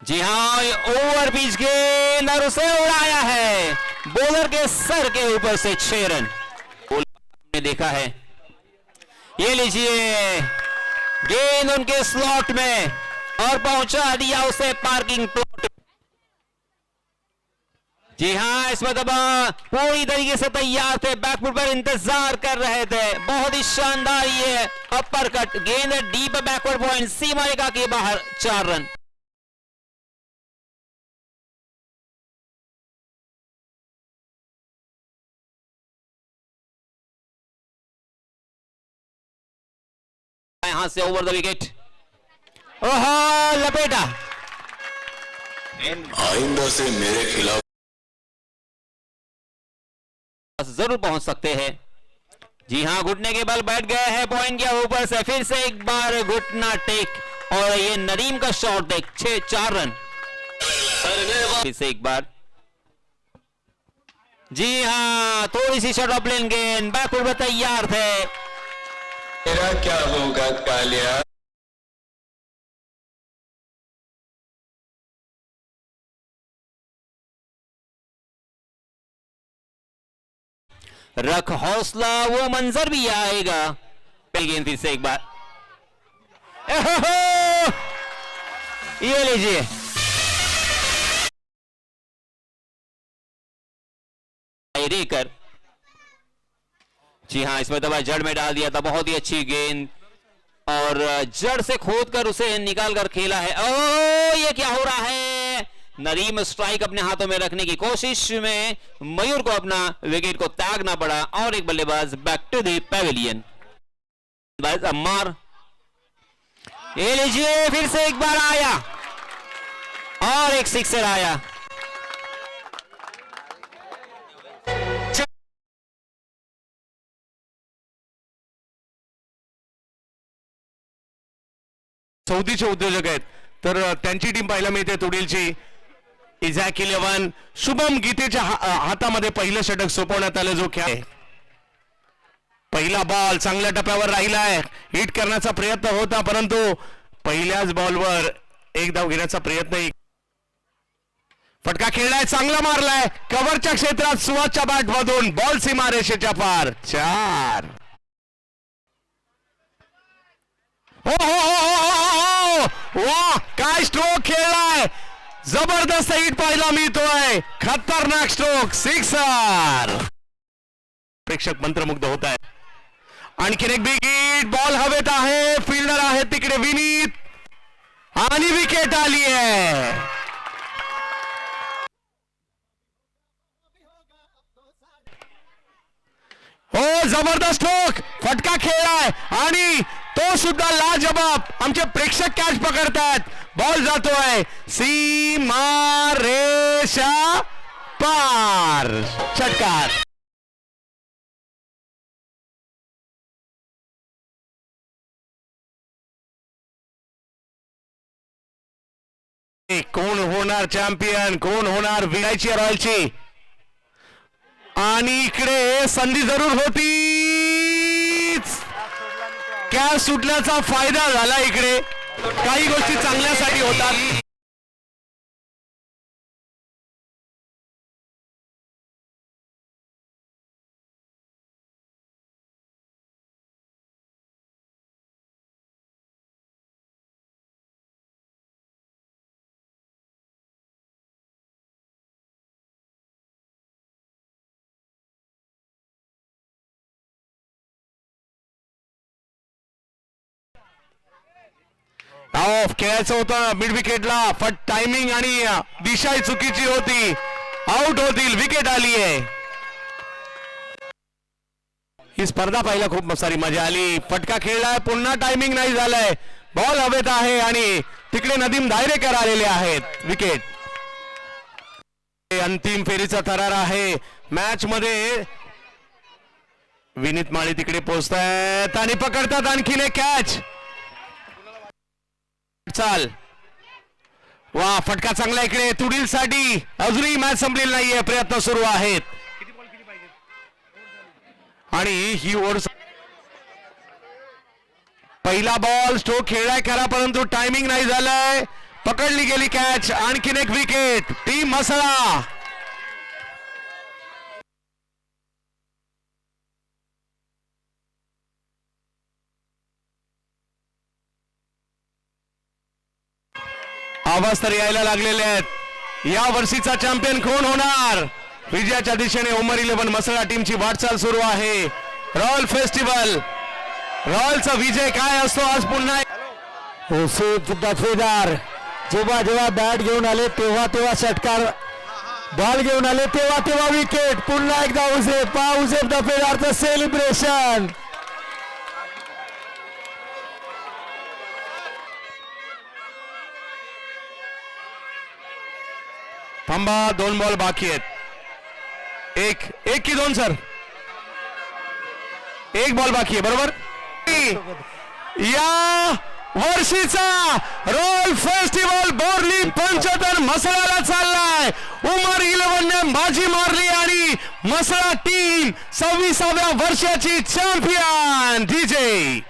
जी हाँ, over pitch गेंद और उसे उड़ाया है बॉलर के सर के ऊपर से 6 रन ने देखा है। ये लीजिए गेंद उनके स्लॉट में और पहुंचा दिया उसे पार्किंग प्लॉट। जी हाँ, इस मतलब पूरी तरीके से तैयार थे, बैकफुट पर इंतजार कर रहे थे। बहुत ही शानदार ये अपर कट गेंद डीप बैकवर्ड पॉइंट सीमा रेखा के बाहर 4 रन। यहां से ओवर द विकेट, ओहो लपेटा। आइंदा से मेरे खिलाफ जरूर पहुंच सकते हैं। जी हाँ, घुटने के बल बैठ गए हैं पॉइंट के ऊपर से। फिर से एक बार घुटना टेक और ये नदीम का शॉट देख 4 रन। फिर से एक बार, जी हाँ, थोड़ी सी शॉट ऑफ प्लेन गेंद बैकवर्ड में तैयार थे। मेरा क्या होगा कालिया। रख हौसला, वो मंजर भी आएगा। पहली गेंद फिर से एक बार, ये लीजिए देकर। जी हाँ, इसमें दबा जड़ में डाल दिया था। बहुत ही अच्छी गेंद और जड़ से खोदकर उसे निकाल कर खेला है। ओ ये क्या हो रहा है। नरीम स्ट्राइक अपने हाथों में रखने की कोशिश में मयूर को अपना विकेट को त्यागना पड़ा और एक बल्लेबाज back to the pavilion. Ammar, ये लीजिए फिर से एक बार आया और एक सिक्सर आया। सौदीचे उद्योजक आहेत तर त्यांची टीम पाहायला मिळते तुडीलची। इझॅक 11 शुभम गीतेच्या हातामध्ये पहिलं षटक सोपवण्यात आलं। जो खेळ पहिला बॉल चांगल्या टप्प्यावर राहिलाय, हिट करण्याचा प्रयत्न होता परंतु पहिल्याच बॉलवर एक धाव घेण्याचा प्रयत्न। फटका खेळलाय, चांगला मारलाय कव्हरच्या क्षेत्रात सुवासच्या बॅट मधून बॉल सीमारेषेच्या पार 4। हो हो हो वाह, काय स्ट्रोक खेळलाय, जबरदस्त हिट पाहायला मिळतोय, खतरनाक स्ट्रोक, सिक्सर। प्रेक्षक मंत्रमुग्ध होत आहे। आणखीन एक बिग हिट, बॉल हवेत आहे, फिल्डर आहे तिकडे विनीत आणि विकेट आली आहे। हो जबरदस्त स्ट्रोक, फटका खेळलाय आणि तो सुद्धा लाजवाब। आमचे प्रेक्षक कॅच पकडतात, बॉल जातोय सीमा रेषा पार, षटकार। कोण होणार चॅम्पियन, कोण होणार विनायची रॉयलची। आणि इकडे संधी जरूर होती, कॅच सुटण्याचा फायदा झाला। इकडे काही गोष्टी चांगल्यासाठी होतात। ऑफ खेळायचं होतं मिड विकेटला, पण टायमिंग आणि दिशा चुकीची होती, आउट होतील, विकेट आली आहे। ही स्पर्धा पाहिला खूप सारी मजा आली। फटका खेळलाय, पुन्हा टायमिंग नाही झालाय, बॉल हवेत आहे आणि तिकडे नदीम दायरेकर आलेले आहेत, विकेट। अंतिम फेरीचा थरार आहे मॅच मध्ये। विनीत माळी तिकडे पोहोचतायत आणि पकडतात आणखीन एक कॅच। चाल वा, फटका चांगला इकडे तुडील साठी। अजूनही मॅच संपलेली नाहीये, प्रयत्न सुरू आहेत आणि ही ओव्हर पहिला बॉल स्ट्रोक खेळलाय खरा परंतु टायमिंग नाही झालाय। पकडली गेली कॅच. आणखीन एक विकेट टीम मसळा. आवाज तर यायला लागलेले आहेत. या वर्षीचा चॅम्पियन कोण होणार? विजयाच्या दिशेने उमर 11 मसळा टीमची वाटचाल सुरू आहे. रॉयल फेस्टिवल, रॉयलचा विजय काय असतो आज पुन्हा. दफेदार जेव्हा जेव्हा बॅट घेऊन आले तेव्हा तेव्हा षटकार, बॉल घेऊन आले तेव्हा तेव्हा विकेट. पुन्हा एकदा उसेफ दफेदारचं सेलिब्रेशन. थांबा, 2 बॉल बाकी आहेत. एक की 2 सर? 1 बॉल बाकी आहे बरोबर. या वर्षीचा रॉयल फेस्टिवल बोर्ली 75 मसळाला चाललाय. उमर 11 ने बाजी मारली आणि मसळा टीम 26व्या वर्षाची चॅम्पियन. डीजे